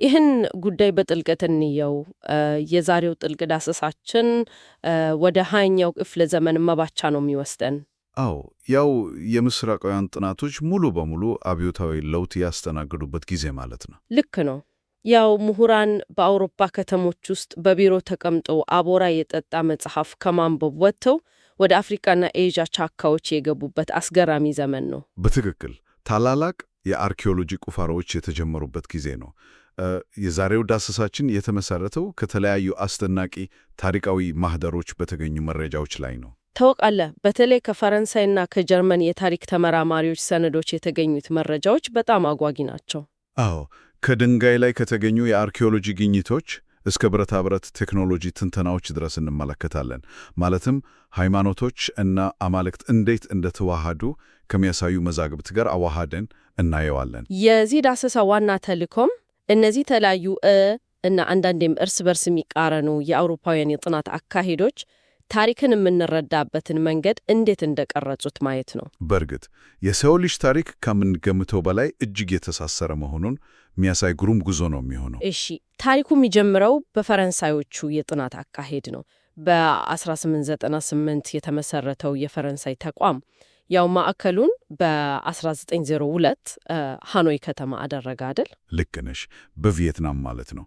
ይህን ጉዳይ በጥልቀት እንየው። የዛሬው ጥልቅ ዳሰሳችን ወደ 20ኛው ክፍለ ዘመን መባቻ ነው የሚወስደን። አዎ ያው የምስራቃውያን ጥናቶች ሙሉ በሙሉ አብዮታዊ ለውጥ ያስተናገዱበት ጊዜ ማለት ነው። ልክ ነው። ያው ምሁራን በአውሮፓ ከተሞች ውስጥ በቢሮ ተቀምጠው አቦራ የጠጣ መጽሐፍ ከማንበብ ወጥተው ወደ አፍሪካና ኤዥያ ጫካዎች የገቡበት አስገራሚ ዘመን ነው። በትክክል ታላላቅ የአርኪኦሎጂ ቁፋሮዎች የተጀመሩበት ጊዜ ነው። የዛሬው ዳሰሳችን የተመሰረተው ከተለያዩ አስደናቂ ታሪካዊ ማህደሮች በተገኙ መረጃዎች ላይ ነው። ታውቃለህ፣ በተለይ ከፈረንሳይና ከጀርመን የታሪክ ተመራማሪዎች ሰነዶች የተገኙት መረጃዎች በጣም አጓጊ ናቸው። አዎ ከድንጋይ ላይ ከተገኙ የአርኪኦሎጂ ግኝቶች እስከ ብረታ ብረት ቴክኖሎጂ ትንተናዎች ድረስ እንመለከታለን። ማለትም ሃይማኖቶች እና አማልክት እንዴት እንደተዋሃዱ ከሚያሳዩ መዛግብት ጋር አዋሃደን እናየዋለን። የዚህ ዳሰሳ ዋና ተልዕኮም እነዚህ የተለያዩ እና አንዳንዴም እርስ በርስ የሚቃረኑ የአውሮፓውያን የጥናት አካሄዶች ታሪክን የምንረዳበትን መንገድ እንዴት እንደቀረጹት ማየት ነው። በእርግጥ የሰው ልጅ ታሪክ ከምንገምተው በላይ እጅግ የተሳሰረ መሆኑን የሚያሳይ ግሩም ጉዞ ነው የሚሆነው። እሺ፣ ታሪኩ የሚጀምረው በፈረንሳዮቹ የጥናት አካሄድ ነው። በ1898 የተመሰረተው የፈረንሳይ ተቋም ያው ማዕከሉን በ1902 ሃኖይ ከተማ አደረገ አይደል? ልክ ነሽ፣ በቪየትናም ማለት ነው።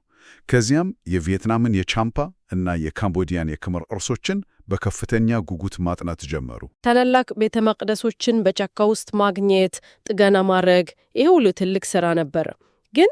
ከዚያም የቪየትናምን የቻምፓ እና የካምቦዲያን የክምር እርሶችን በከፍተኛ ጉጉት ማጥናት ጀመሩ። ታላላቅ ቤተ መቅደሶችን በጫካ ውስጥ ማግኘት፣ ጥገና ማድረግ፣ ይሄ ሁሉ ትልቅ ሥራ ነበር። ግን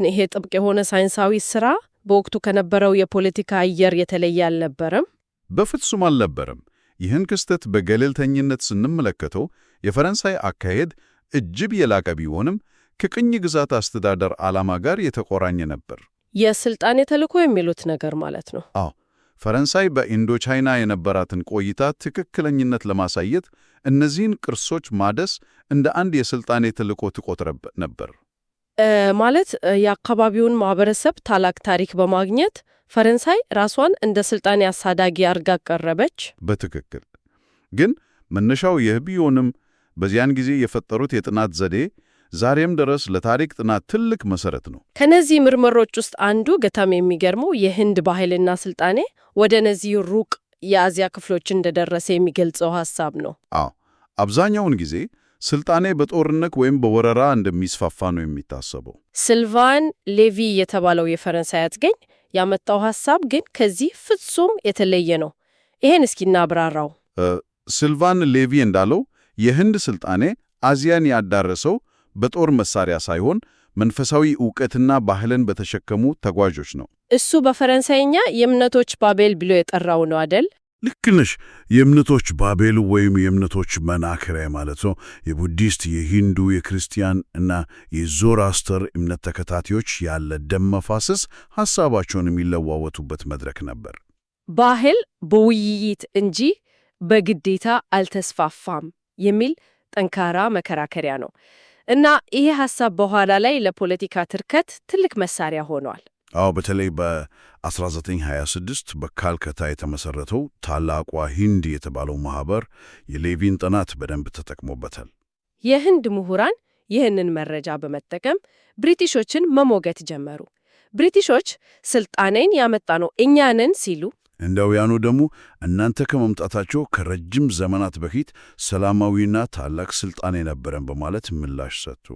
ይሄ ጥብቅ የሆነ ሳይንሳዊ ሥራ በወቅቱ ከነበረው የፖለቲካ አየር የተለየ አልነበረም። በፍጹም አልነበረም። ይህን ክስተት በገለልተኝነት ስንመለከተው የፈረንሳይ አካሄድ እጅግ የላቀ ቢሆንም ከቅኝ ግዛት አስተዳደር ዓላማ ጋር የተቆራኘ ነበር። የስልጣኔ ተልዕኮ የሚሉት ነገር ማለት ነው። አዎ፣ ፈረንሳይ በኢንዶቻይና የነበራትን ቆይታ ትክክለኝነት ለማሳየት እነዚህን ቅርሶች ማደስ እንደ አንድ የስልጣኔ ተልዕኮ ትቆጥር ነበር። ማለት የአካባቢውን ማህበረሰብ ታላቅ ታሪክ በማግኘት ፈረንሳይ ራሷን እንደ ስልጣኔ አሳዳጊ አርጋ ቀረበች። በትክክል ግን መነሻው ይህ ቢሆንም በዚያን ጊዜ የፈጠሩት የጥናት ዘዴ ዛሬም ድረስ ለታሪክ ጥናት ትልቅ መሰረት ነው። ከነዚህ ምርምሮች ውስጥ አንዱ በጣም የሚገርመው የህንድ ባህልና ስልጣኔ ወደ እነዚህ ሩቅ የአዚያ ክፍሎች እንደደረሰ የሚገልጸው ሐሳብ ነው። አዎ፣ አብዛኛውን ጊዜ ስልጣኔ በጦርነት ወይም በወረራ እንደሚስፋፋ ነው የሚታሰበው። ሲልቫን ሌቪ የተባለው የፈረንሳይ አጥኚ ያመጣው ሐሳብ ግን ከዚህ ፍጹም የተለየ ነው። ይሄን እስኪ እናብራራው። ሲልቫን ሌቪ እንዳለው የህንድ ስልጣኔ አዚያን ያዳረሰው በጦር መሳሪያ ሳይሆን መንፈሳዊ ዕውቀትና ባህልን በተሸከሙ ተጓዦች ነው። እሱ በፈረንሳይኛ የእምነቶች ባቤል ብሎ የጠራው ነው አደል? ልክ ነሽ። የእምነቶች ባቤል ወይም የእምነቶች መናኸሪያ ማለት ነው። የቡዲስት፣ የሂንዱ፣ የክርስቲያን እና የዞራስተር እምነት ተከታዮች ያለ ደም መፋሰስ ሐሳባቸውን የሚለዋወጡበት መድረክ ነበር። ባህል በውይይት እንጂ በግዴታ አልተስፋፋም የሚል ጠንካራ መከራከሪያ ነው እና ይሄ ሐሳብ በኋላ ላይ ለፖለቲካ ትርከት ትልቅ መሳሪያ ሆኗል። አዎ፣ በተለይ በ1926 በካልከታ የተመሰረተው ታላቋ ሂንድ የተባለው ማህበር የሌቪን ጥናት በደንብ ተጠቅሞበታል። የህንድ ምሁራን ይህንን መረጃ በመጠቀም ብሪቲሾችን መሞገት ጀመሩ። ብሪቲሾች ስልጣኔን ያመጣነው እኛ ነን ሲሉ፣ ህንዳውያኑ ደግሞ እናንተ ከመምጣታቸው ከረጅም ዘመናት በፊት ሰላማዊና ታላቅ ስልጣኔ ነበረን በማለት ምላሽ ሰጡ።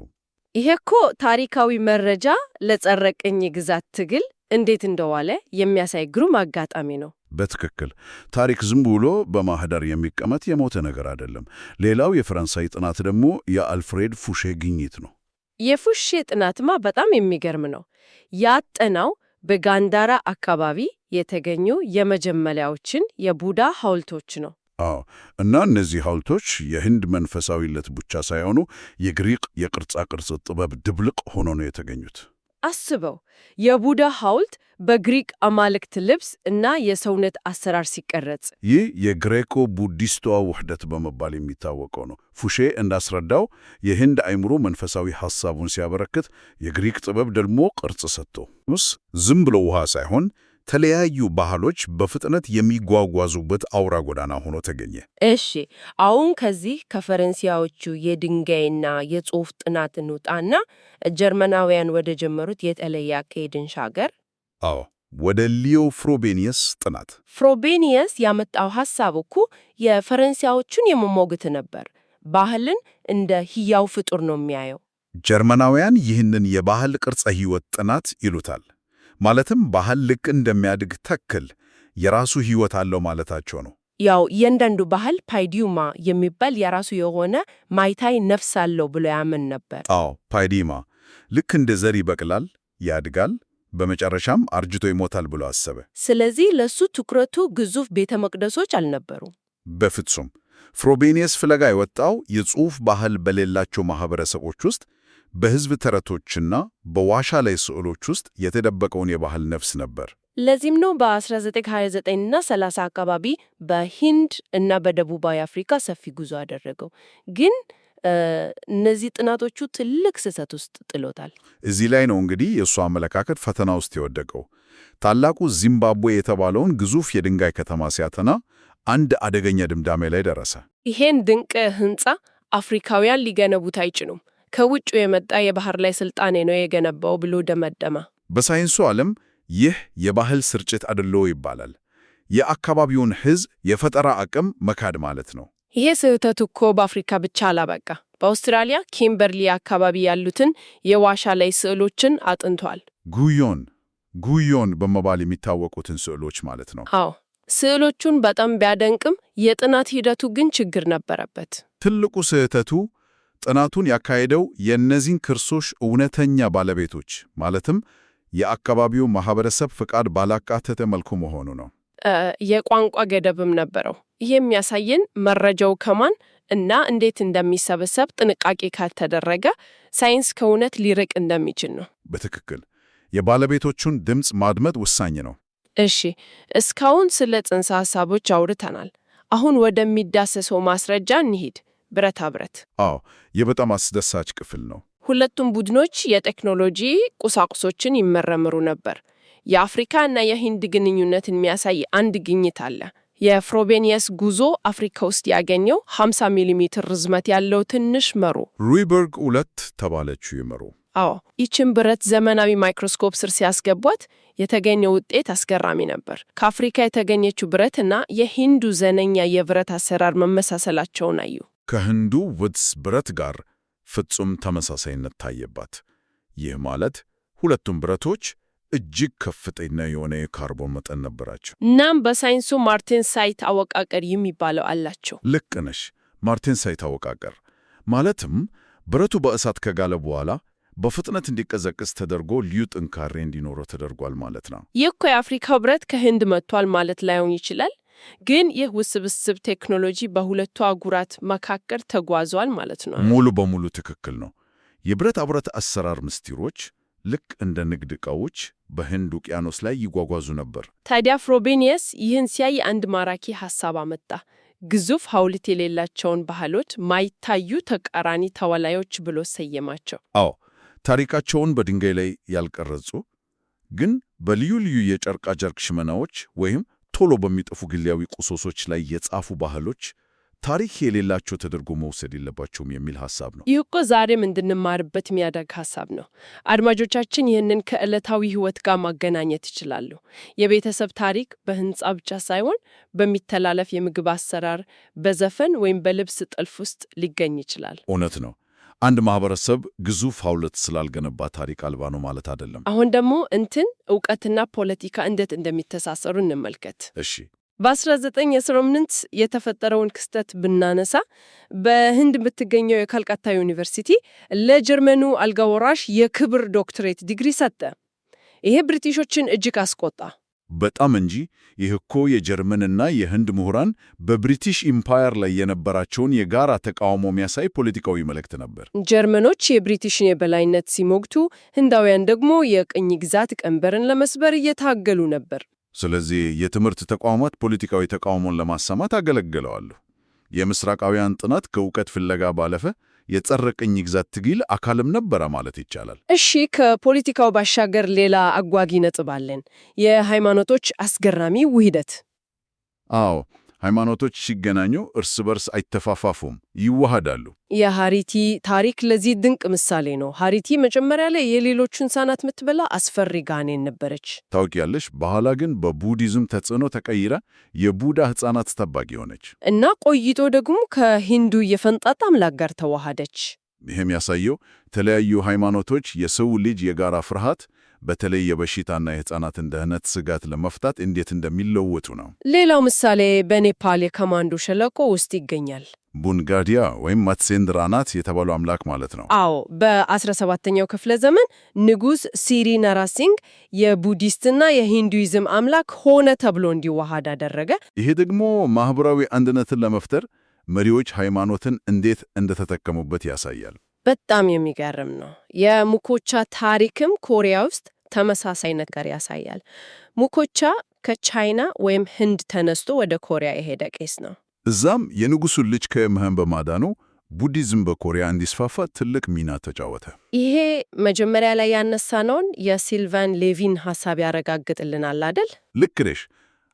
ይሄ እኮ ታሪካዊ መረጃ ለጸረ ቅኝ ግዛት ትግል እንዴት እንደዋለ የሚያሳይ ግሩም አጋጣሚ ነው። በትክክል ታሪክ ዝም ብሎ በማህደር የሚቀመጥ የሞተ ነገር አይደለም። ሌላው የፈረንሳይ ጥናት ደግሞ የአልፍሬድ ፉሼ ግኝት ነው። የፉሼ ጥናትማ በጣም የሚገርም ነው። ያጠናው በጋንዳራ አካባቢ የተገኙ የመጀመሪያዎችን የቡዳ ሐውልቶች ነው። አዎ፣ እና እነዚህ ሐውልቶች የህንድ መንፈሳዊነት ብቻ ሳይሆኑ የግሪክ የቅርጻ ቅርጽ ጥበብ ድብልቅ ሆኖ ነው የተገኙት። አስበው፣ የቡዳ ሐውልት በግሪክ አማልክት ልብስ እና የሰውነት አሰራር ሲቀረጽ። ይህ የግሬኮ ቡዲስቷ ውህደት በመባል የሚታወቀው ነው። ፉሼ እንዳስረዳው የህንድ አእምሮ መንፈሳዊ ሐሳቡን ሲያበረክት፣ የግሪክ ጥበብ ደግሞ ቅርጽ ሰጥቶ ዝም ብሎ ውሃ ሳይሆን ተለያዩ ባህሎች በፍጥነት የሚጓጓዙበት አውራ ጎዳና ሆኖ ተገኘ። እሺ፣ አሁን ከዚህ ከፈረንሳዮቹ የድንጋይና የጽሑፍ ጥናት እንውጣና ጀርመናውያን ወደ ጀመሩት የተለየ አካሄድ እንሻገር። አዎ፣ ወደ ሊዮ ፍሮቤኒየስ ጥናት። ፍሮቤኒየስ ያመጣው ሐሳብ እኮ የፈረንሳዮቹን የመሞግት ነበር። ባህልን እንደ ሕያው ፍጡር ነው የሚያየው። ጀርመናውያን ይህንን የባህል ቅርጸ ሕይወት ጥናት ይሉታል። ማለትም ባህል ልክ እንደሚያድግ ተክል የራሱ ሕይወት አለው ማለታቸው ነው። ያው እያንዳንዱ ባህል ፓይዲዩማ የሚባል የራሱ የሆነ ማይታይ ነፍስ አለው ብሎ ያምን ነበር። አዎ፣ ፓይዲማ ልክ እንደ ዘር ይበቅላል፣ ያድጋል፣ በመጨረሻም አርጅቶ ይሞታል ብሎ አሰበ። ስለዚህ ለሱ ትኩረቱ ግዙፍ ቤተ መቅደሶች አልነበሩም። በፍጹም። ፍሮቤኒየስ ፍለጋ የወጣው የጽሑፍ ባህል በሌላቸው ማህበረሰቦች ውስጥ በሕዝብ ተረቶችና በዋሻ ላይ ስዕሎች ውስጥ የተደበቀውን የባህል ነፍስ ነበር። ለዚህም ነው በ1929 እና 30 አካባቢ በሂንድ እና በደቡባዊ አፍሪካ ሰፊ ጉዞ አደረገው። ግን እነዚህ ጥናቶቹ ትልቅ ስህተት ውስጥ ጥሎታል። እዚህ ላይ ነው እንግዲህ የእሱ አመለካከት ፈተና ውስጥ የወደቀው። ታላቁ ዚምባብዌ የተባለውን ግዙፍ የድንጋይ ከተማ ሲያጠና አንድ አደገኛ ድምዳሜ ላይ ደረሰ። ይሄን ድንቅ ሕንፃ አፍሪካውያን ሊገነቡት አይችሉም፣ ከውጭ የመጣ የባህር ላይ ስልጣኔ ነው የገነባው ብሎ ደመደመ። በሳይንሱ ዓለም ይህ የባህል ስርጭት አድልዎ ይባላል። የአካባቢውን ሕዝብ የፈጠራ አቅም መካድ ማለት ነው። ይሄ ስህተት እኮ በአፍሪካ ብቻ አላበቃ። በአውስትራሊያ ኪምበርሊ አካባቢ ያሉትን የዋሻ ላይ ስዕሎችን አጥንቷል። ጉዮን በመባል የሚታወቁትን ስዕሎች ማለት ነው። አዎ፣ ስዕሎቹን በጣም ቢያደንቅም የጥናት ሂደቱ ግን ችግር ነበረበት። ትልቁ ስህተቱ ጥናቱን ያካሄደው የእነዚህን ቅርሶች እውነተኛ ባለቤቶች ማለትም የአካባቢው ማህበረሰብ ፍቃድ ባላካተተ መልኩ መሆኑ ነው። የቋንቋ ገደብም ነበረው። ይህ የሚያሳየን መረጃው ከማን እና እንዴት እንደሚሰበሰብ ጥንቃቄ ካልተደረገ ሳይንስ ከእውነት ሊርቅ እንደሚችል ነው። በትክክል የባለቤቶቹን ድምፅ ማድመጥ ወሳኝ ነው። እሺ፣ እስካሁን ስለ ጽንሰ ሐሳቦች አውርተናል። አሁን ወደሚዳሰሰው ማስረጃ እንሂድ። ብረታ ብረት። አዎ፣ የበጣም አስደሳች ክፍል ነው። ሁለቱም ቡድኖች የቴክኖሎጂ ቁሳቁሶችን ይመረምሩ ነበር። የአፍሪካ እና የሂንድ ግንኙነትን የሚያሳይ አንድ ግኝት አለ። የፍሮቤኒየስ ጉዞ አፍሪካ ውስጥ ያገኘው 50 ሚሜ ርዝመት ያለው ትንሽ መሮ ሩይበርግ 2 ተባለችው ይመሩ። አዎ፣ ይችን ብረት ዘመናዊ ማይክሮስኮፕ ስር ሲያስገቧት የተገኘው ውጤት አስገራሚ ነበር። ከአፍሪካ የተገኘችው ብረት እና የሂንዱ ዘነኛ የብረት አሰራር መመሳሰላቸውን አዩ። ከህንዱ ውድስ ብረት ጋር ፍጹም ተመሳሳይነት ታየባት። ይህ ማለት ሁለቱም ብረቶች እጅግ ከፍተኛ የሆነ የካርቦን መጠን ነበራቸው። እናም በሳይንሱ ማርቴንሳይት አወቃቀር የሚባለው አላቸው። ልክ ነሽ። ማርቴንሳይት አወቃቀር ማለትም ብረቱ በእሳት ከጋለ በኋላ በፍጥነት እንዲቀዘቅዝ ተደርጎ ልዩ ጥንካሬ እንዲኖረው ተደርጓል ማለት ነው። ይህ እኮ የአፍሪካው ብረት ከህንድ መጥቷል ማለት ላይሆን ይችላል፣ ግን ይህ ውስብስብ ቴክኖሎጂ በሁለቱ አህጉራት መካከል ተጓዟል ማለት ነው። ሙሉ በሙሉ ትክክል ነው። የብረታ ብረት አሰራር ምስጢሮች ልክ እንደ ንግድ ዕቃዎች በህንድ ውቅያኖስ ላይ ይጓጓዙ ነበር። ታዲያ ፍሮቤኒየስ ይህን ሲያይ አንድ ማራኪ ሐሳብ አመጣ። ግዙፍ ሐውልት የሌላቸውን ባህሎች ማይታዩ ተቃራኒ ተዋላዮች ብሎ ሰየማቸው። አዎ፣ ታሪካቸውን በድንጋይ ላይ ያልቀረጹ ግን በልዩ ልዩ የጨርቃጨርቅ ሽመናዎች ወይም ቶሎ በሚጠፉ ግላዊ ቁሶሶች ላይ የጻፉ ባህሎች ታሪክ የሌላቸው ተደርጎ መውሰድ የለባቸውም የሚል ሐሳብ ነው። ይህ እኮ ዛሬም እንድንማርበት የሚያደርግ ሐሳብ ነው። አድማጮቻችን ይህንን ከዕለታዊ ሕይወት ጋር ማገናኘት ይችላሉ። የቤተሰብ ታሪክ በሕንፃ ብቻ ሳይሆን በሚተላለፍ የምግብ አሰራር፣ በዘፈን ወይም በልብስ ጥልፍ ውስጥ ሊገኝ ይችላል። እውነት ነው። አንድ ማህበረሰብ ግዙፍ ሐውልት ስላልገነባ ታሪክ አልባ ነው ማለት አይደለም። አሁን ደግሞ እውቀትና ፖለቲካ እንዴት እንደሚተሳሰሩ እንመልከት። እሺ፣ በ1918 የተፈጠረውን ክስተት ብናነሳ በህንድ የምትገኘው የካልካታ ዩኒቨርሲቲ ለጀርመኑ አልጋ ወራሽ የክብር ዶክትሬት ዲግሪ ሰጠ። ይሄ ብሪቲሾችን እጅግ አስቆጣ። በጣም እንጂ። ይህ እኮ የጀርመንና የህንድ ምሁራን በብሪቲሽ ኢምፓየር ላይ የነበራቸውን የጋራ ተቃውሞ የሚያሳይ ፖለቲካዊ መልእክት ነበር። ጀርመኖች የብሪቲሽን የበላይነት ሲሞግቱ፣ ህንዳውያን ደግሞ የቅኝ ግዛት ቀንበርን ለመስበር እየታገሉ ነበር። ስለዚህ የትምህርት ተቋማት ፖለቲካዊ ተቃውሞን ለማሰማት አገለግለዋል። የምስራቃውያን ጥናት ከእውቀት ፍለጋ ባለፈ የጸረ ቅኝ ግዛት ትግል አካልም ነበረ ማለት ይቻላል። እሺ፣ ከፖለቲካው ባሻገር ሌላ አጓጊ ነጥብ አለን። የሃይማኖቶች አስገራሚ ውህደት። አዎ፣ ሃይማኖቶች ሲገናኙ እርስ በርስ አይተፋፋፉም፣ ይዋሃዳሉ። የሃሪቲ ታሪክ ለዚህ ድንቅ ምሳሌ ነው። ሃሪቲ መጀመሪያ ላይ የሌሎቹን ሕፃናት የምትበላ አስፈሪ ጋኔን ነበረች። ታውቂያለሽ፣ በኋላ ግን በቡዲዝም ተጽዕኖ ተቀይራ የቡዳ ሕፃናት ጠባቂ ሆነች እና ቆይቶ ደግሞ ከሂንዱ የፈንጣጣ አምላክ ጋር ተዋሃደች። ይህም ያሳየው የተለያዩ ሃይማኖቶች የሰው ልጅ የጋራ ፍርሃት በተለይ የበሽታና የሕፃናትን ደህንነት ስጋት ለመፍታት እንዴት እንደሚለወጡ ነው። ሌላው ምሳሌ በኔፓል የካማንዱ ሸለቆ ውስጥ ይገኛል። ቡንጋዲያ ወይም ማትሴንድራናት የተባሉ አምላክ ማለት ነው። አዎ፣ በ17ኛው ክፍለ ዘመን ንጉሥ ሲሪ ናራሲንግ የቡዲስትና የሂንዱይዝም አምላክ ሆነ ተብሎ እንዲዋሃድ አደረገ። ይሄ ደግሞ ማኅበራዊ አንድነትን ለመፍጠር መሪዎች ሃይማኖትን እንዴት እንደተጠቀሙበት ያሳያል። በጣም የሚገርም ነው። የሙኮቻ ታሪክም ኮሪያ ውስጥ ተመሳሳይ ነገር ያሳያል። ሙኮቻ ከቻይና ወይም ህንድ ተነስቶ ወደ ኮሪያ የሄደ ቄስ ነው። እዛም የንጉሡን ልጅ ከመህን በማዳኑ ቡዲዝም በኮሪያ እንዲስፋፋ ትልቅ ሚና ተጫወተ። ይሄ መጀመሪያ ላይ ያነሳነውን የሲልቫን ሌቪን ሐሳብ ያረጋግጥልናል አደል? ልክ ነሽ።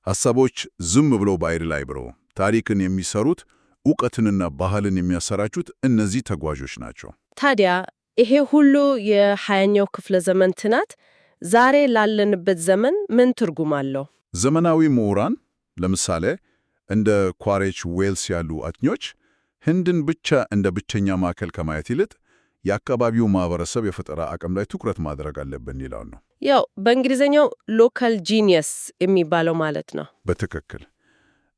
ሐሳቦች ዝም ብሎ ባይር ላይ ብሮ ታሪክን የሚሰሩት ዕውቀትንና ባህልን የሚያሰራጩት እነዚህ ተጓዦች ናቸው። ታዲያ ይሄ ሁሉ የ20ኛው ክፍለ ዘመን ጥናት ዛሬ ላለንበት ዘመን ምን ትርጉም አለው? ዘመናዊ ምሁራን ለምሳሌ እንደ ኳሬች ዌልስ ያሉ አጥኞች ህንድን ብቻ እንደ ብቸኛ ማዕከል ከማየት ይልቅ የአካባቢው ማህበረሰብ የፈጠራ አቅም ላይ ትኩረት ማድረግ አለብን ይላሉ ነው። ያው በእንግሊዝኛው ሎካል ጂኒየስ የሚባለው ማለት ነው። በትክክል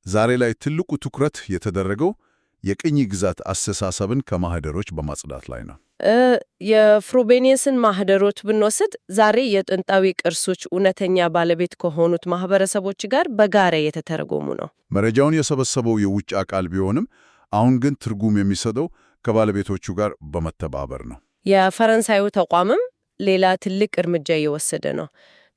ዛሬ ላይ ትልቁ ትኩረት የተደረገው የቅኝ ግዛት አስተሳሰብን ከማህደሮች በማጽዳት ላይ ነው። የፍሮቤኒየስን ማህደሮች ብንወስድ ዛሬ የጥንታዊ ቅርሶች እውነተኛ ባለቤት ከሆኑት ማህበረሰቦች ጋር በጋራ የተተረጎሙ ነው። መረጃውን የሰበሰበው የውጭ አካል ቢሆንም አሁን ግን ትርጉም የሚሰጠው ከባለቤቶቹ ጋር በመተባበር ነው። የፈረንሳዩ ተቋምም ሌላ ትልቅ እርምጃ እየወሰደ ነው።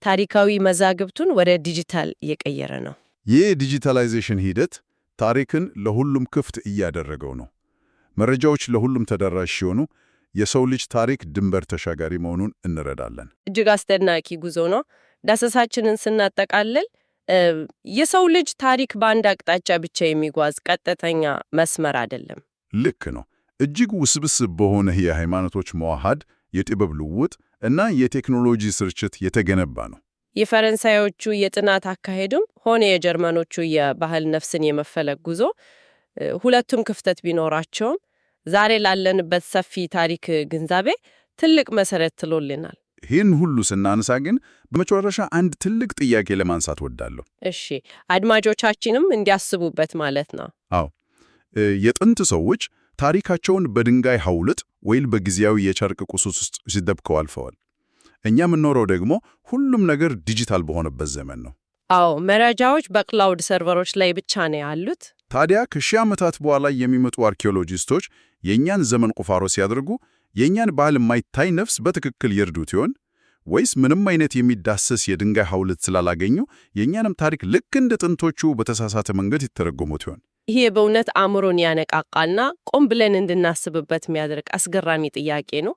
ታሪካዊ መዛግብቱን ወደ ዲጂታል እየቀየረ ነው። ይህ ዲጂታላይዜሽን ሂደት ታሪክን ለሁሉም ክፍት እያደረገው ነው። መረጃዎች ለሁሉም ተደራሽ ሲሆኑ የሰው ልጅ ታሪክ ድንበር ተሻጋሪ መሆኑን እንረዳለን። እጅግ አስደናቂ ጉዞ ነው። ዳሰሳችንን ስናጠቃልል የሰው ልጅ ታሪክ በአንድ አቅጣጫ ብቻ የሚጓዝ ቀጥተኛ መስመር አይደለም። ልክ ነው። እጅግ ውስብስብ በሆነ የሃይማኖቶች መዋሃድ፣ የጥበብ ልውውጥ እና የቴክኖሎጂ ስርጭት የተገነባ ነው። የፈረንሳዮቹ የጥናት አካሄዱም ሆነ የጀርመኖቹ የባህል ነፍስን የመፈለግ ጉዞ ሁለቱም ክፍተት ቢኖራቸውም ዛሬ ላለንበት ሰፊ ታሪክ ግንዛቤ ትልቅ መሰረት ጥሎልናል። ይህን ሁሉ ስናነሳ ግን በመጨረሻ አንድ ትልቅ ጥያቄ ለማንሳት ወዳለሁ። እሺ፣ አድማጮቻችንም እንዲያስቡበት ማለት ነው። አዎ፣ የጥንት ሰዎች ታሪካቸውን በድንጋይ ሐውልት ወይም በጊዜያዊ የጨርቅ ቁሶች ውስጥ ሲደብቀው አልፈዋል። እኛ የምንኖረው ደግሞ ሁሉም ነገር ዲጂታል በሆነበት ዘመን ነው። አዎ፣ መረጃዎች በክላውድ ሰርቨሮች ላይ ብቻ ነው ያሉት። ታዲያ ከሺህ ዓመታት በኋላ የሚመጡ አርኪኦሎጂስቶች የእኛን ዘመን ቁፋሮ ሲያደርጉ የእኛን ባህል የማይታይ ነፍስ በትክክል ይርዱት ይሆን? ወይስ ምንም አይነት የሚዳሰስ የድንጋይ ሐውልት ስላላገኙ የእኛንም ታሪክ ልክ እንደ ጥንቶቹ በተሳሳተ መንገድ ይተረጎሙት ይሆን? ይሄ በእውነት አእምሮን ያነቃቃልና ቆም ብለን እንድናስብበት የሚያደርግ አስገራሚ ጥያቄ ነው።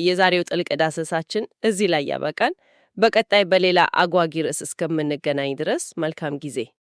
የዛሬው ጥልቅ ዳሰሳችን እዚህ ላይ ያበቃል። በቀጣይ በሌላ አጓጊ ርዕስ እስከምንገናኝ ድረስ መልካም ጊዜ።